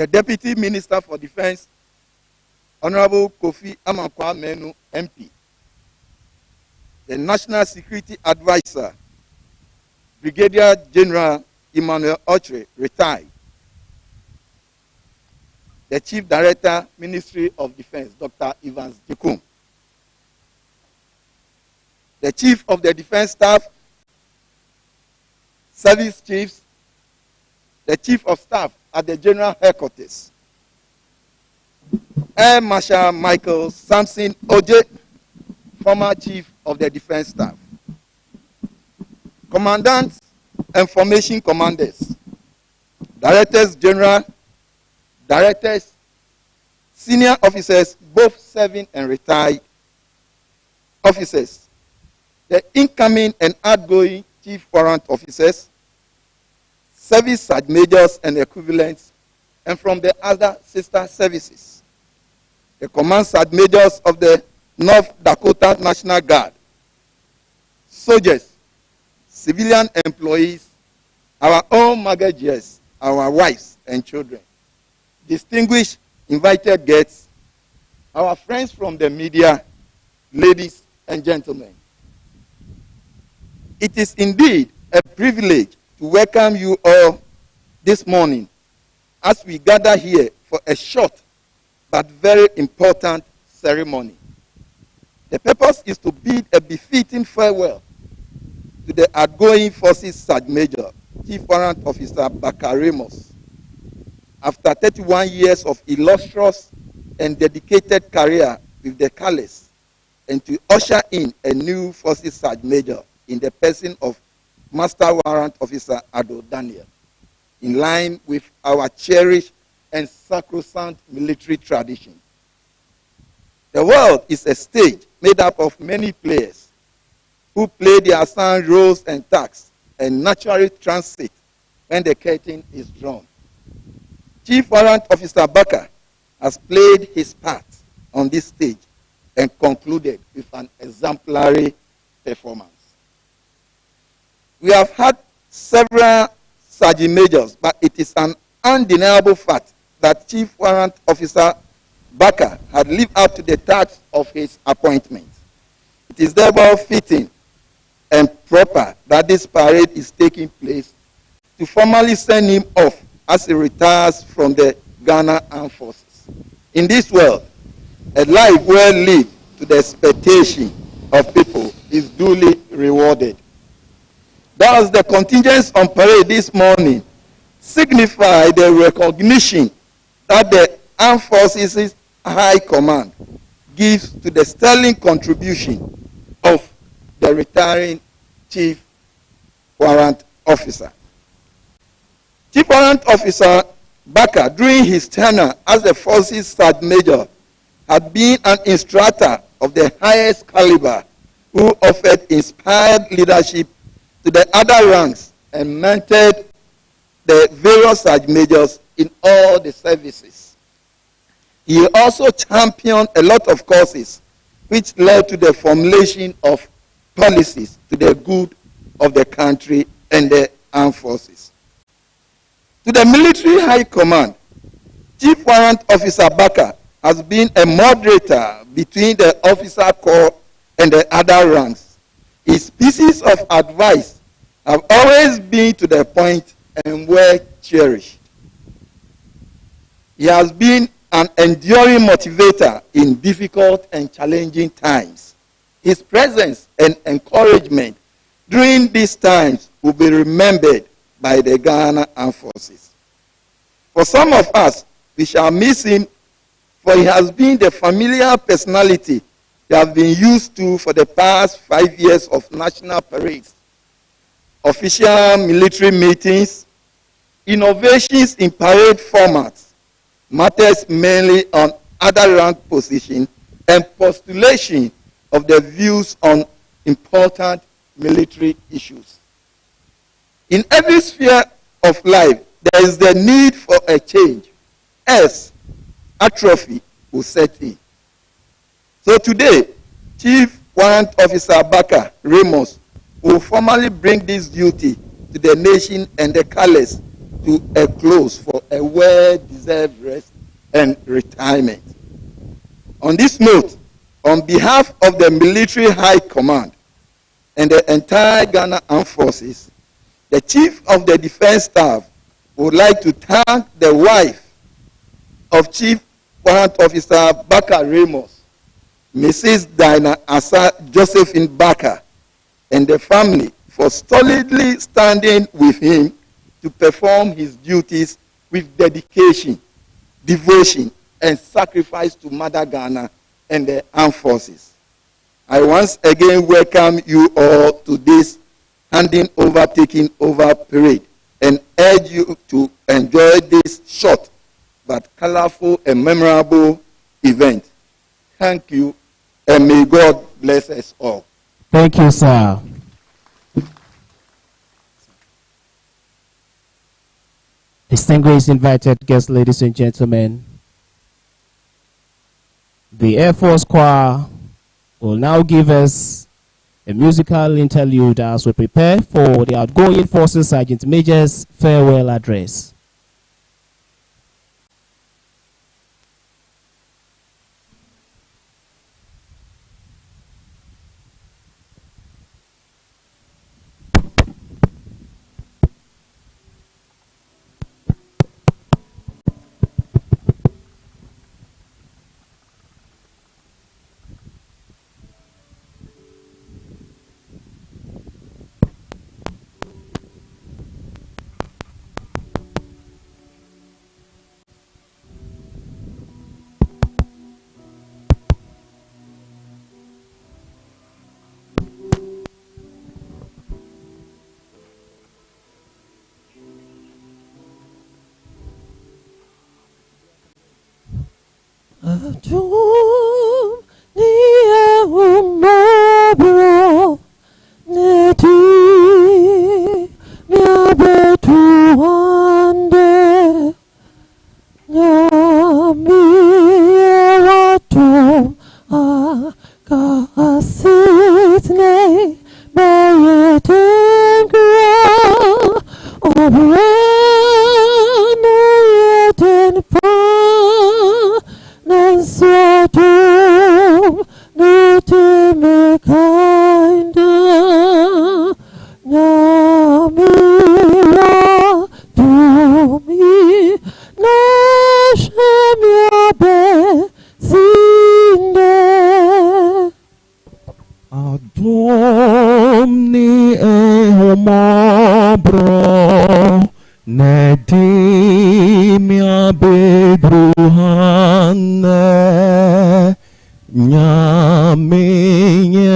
the Deputy Minister for Defense, Honorable Kofi Amankwa Menu, MP, the National Security Advisor, Brigadier General Emmanuel Ochre, retired, the Chief Director, Ministry of Defense, Dr. Evans Jekum, the Chief of the Defense Staff, Service Chiefs, the Chief of Staff at the General Headquarters, Air Marshal Michael Samson Oje, former Chief of the Defense Staff, Commandants and Formation Commanders, Directors General, Directors, Senior Officers, both serving and retired officers, the incoming and outgoing Chief Warrant Officers, Service Sergeant Majors and equivalents, and from the other sister services, the Command Sergeant Majors of the North Dakota National Guard, soldiers, civilian employees, our own mortgagees, our wives and children, distinguished invited guests, our friends from the media, ladies and gentlemen. It is indeed a privilege to welcome you all this morning as we gather here for a short but very important ceremony. The purpose is to bid a befitting farewell to the outgoing Forces Sergeant Major, Chief Warrant Officer Baka Ramos, after 31 years of illustrious and dedicated career with the Colors, and to usher in a new Forces Sergeant Major in the person of Master Warrant Officer Ado Daniel, in line with our cherished and sacrosanct military tradition. The world is a stage made up of many players who play their assigned roles and tasks and naturally transit when the curtain is drawn. Chief Warrant Officer Baka has played his part on this stage and concluded with an exemplary performance. We have had several Sergeant Majors, but it is an undeniable fact that Chief Warrant Officer Baka had lived up to the task of his appointment. It is therefore fitting and proper that this parade is taking place to formally send him off as he retires from the Ghana Armed Forces. In this world, a life well lived to the expectation of people is duly rewarded. Thus, the contingents on parade this morning signify the recognition that the Armed Forces High Command gives to the sterling contribution of the retiring Chief Warrant Officer. Chief Warrant Officer Baka, during his tenure as the Forces Sergeant Major, had been an instructor of the highest caliber who offered inspired leadership to the other ranks and mentored the various Sergeant Majors in all the services. He also championed a lot of causes which led to the formulation of policies to the good of the country and the armed forces. To the Military High Command, Chief Warrant Officer Baka has been a moderator between the officer corps and the other ranks. His pieces of advice have always been to the point and were cherished. He has been an enduring motivator in difficult and challenging times. His presence and encouragement during these times will be remembered by the Ghana Armed Forces. For some of us, we shall miss him, for he has been the familiar personality we have been used to for the past 5 years of national parades, official military meetings, innovations in parade formats, matters mainly on other rank position, and postulation of the views on important military issues. In every sphere of life, there is the need for a change, else atrophy will set in. So today, Chief Warrant Officer Baka Ramos will formally bring this duty to the nation and the Colors to a close for a well-deserved deserved rest and retirement. On this note, on behalf of the Military High Command and the entire Ghana Armed Forces, the Chief of the Defense Staff would like to thank the wife of Chief Warrant Officer Baka Ramos, Mrs. Dinah Asa Josephine Baka, and the family for solidly standing with him to perform his duties with dedication, devotion, and sacrifice to Mother Ghana and the armed forces. I once again welcome you all to this taking over parade and urge you to enjoy this short but colorful and memorable event. Thank you, and may God bless us all. Thank you, sir. Distinguished invited guests, ladies and gentlemen, the Air Force Choir will now give us a musical interlude as we prepare for the outgoing Forces Sergeant Major's farewell address. Adum nie umabro neti miabetuande nyami watum akasitne bayetengra obrano yeten pa Nansatum nutime kinda Namira dumi Nashemia be zinde Adumni ehomabro Nedimia bedruhane Nyamenye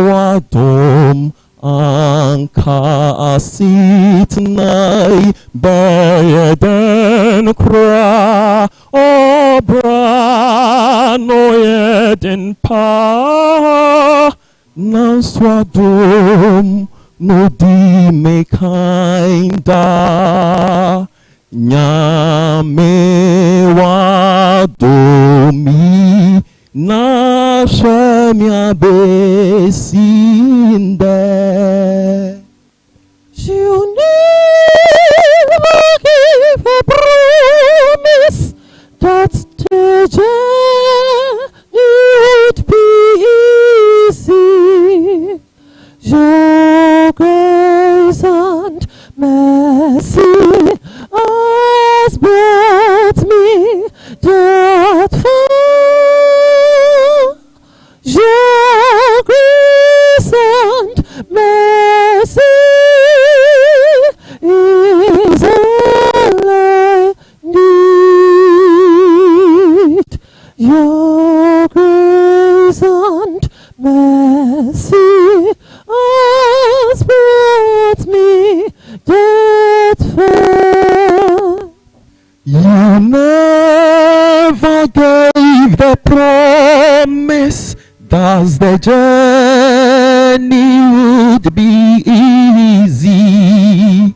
watom anka asitnai bayeden kra obra noyeden pa nanswadum no di me kinda Nyame wadomi na shemia besinde You never give a promise that the journey would be easy. Your grace and mercy has brought me that far. Your grace and mercy is all I need. Your grace and mercy has brought me that far. You never gave the promise that the journey would be easy.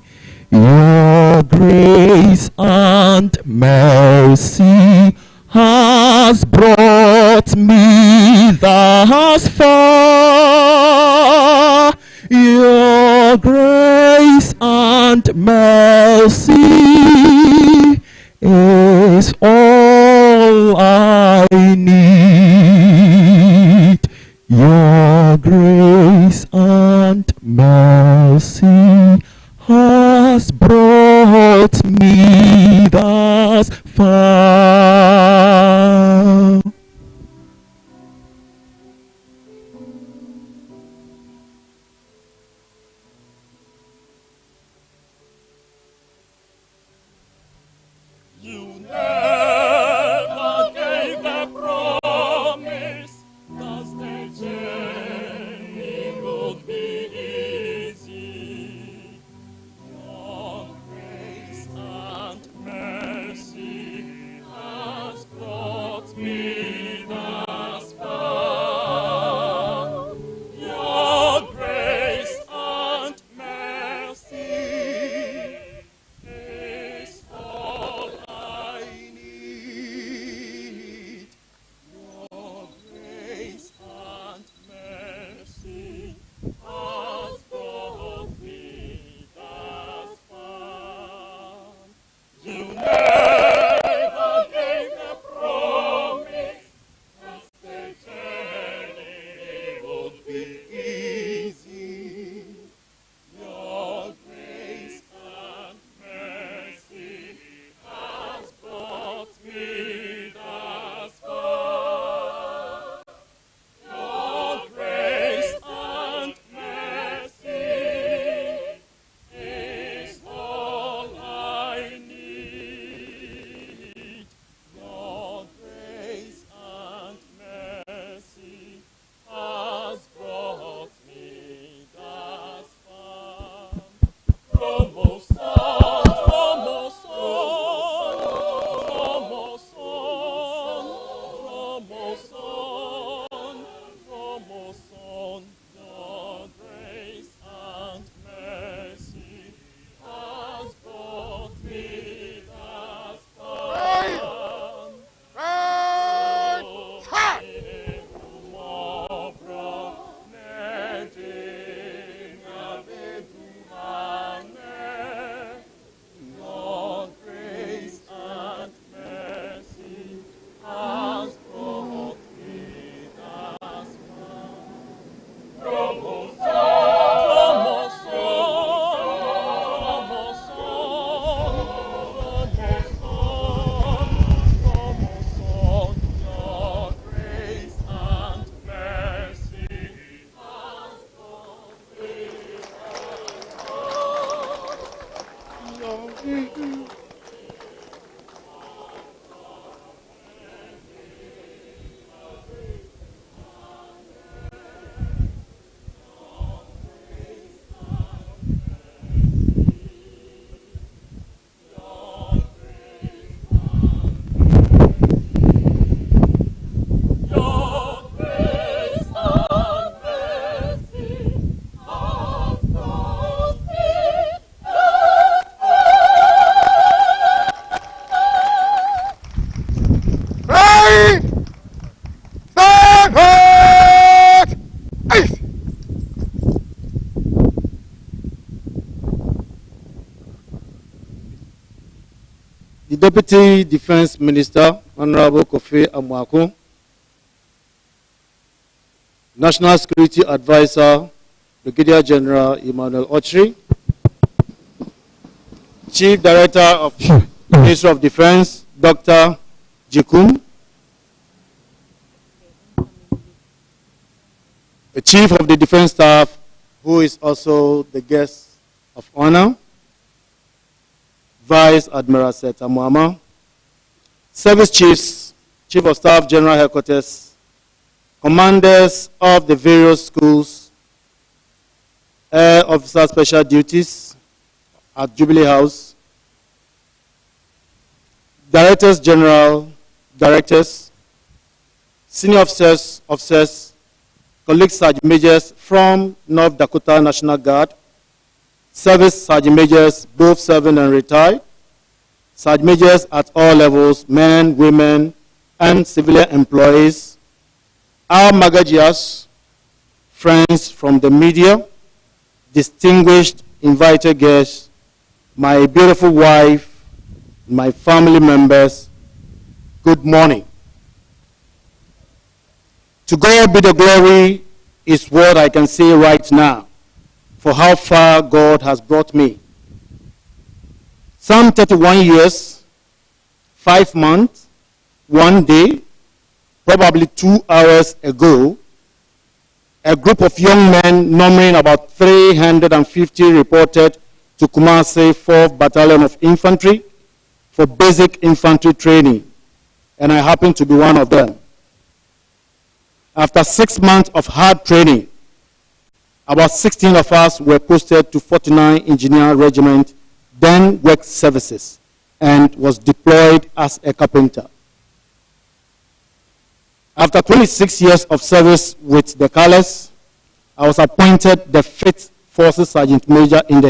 Your grace and mercy has brought me thus far. Your grace and mercy is all I need. Your grace and mercy has brought me thus far. You never gave a promise that the journey would be easy. Your grace and mercy has brought me thus far. Your grace and mercy is all I need. Your grace and mercy has brought me thus far. You never gave a promise that the journey would be easy. Your grace and mercy has brought me thus far. Your grace and mercy is all I need. Your grace and mercy has brought me thus far. Promotion, promotion, promotion, promotion, promotion. Your grace and mercy has brought me thus far. Your grace and mercy has brought me thus far. The Deputy Defense Minister, Honorable Kofi Amwako, National Security Advisor, Brigadier General Emmanuel Ochri, Chief Director of Ministry of Defense, Dr. Jikum, the Chief of the Defense Staff, who is also the guest of honor, Vice Admiral Seth Amuama, Service Chiefs, Chief of Staff, General Headquarters, Commanders of the various schools, Air Officer Special Duties at Jubilee House, Directors General, Directors, Senior Officers, colleagues Sergeant Majors from North Dakota National Guard, Service Sergeant Majors, both serving and retired, Sergeant Majors at all levels, men, women, and civilian employees, our Magajias, friends from the media, distinguished invited guests, my beautiful wife, my family members, good morning. To God be the glory is what I can say right now for how far God has brought me. Some 31 years, 5 months, 1 day, probably 2 hours ago, a group of young men numbering about 350 reported to Kumasi 4th Battalion of Infantry for basic infantry training, and I happen to be one of them. After 6 months of hard training, about 16 of us were posted to 49 Engineer Regiment, then Work Services, and was deployed as a carpenter. After 26 years of service with the colors, I was appointed the 5th Forces Sergeant Major in the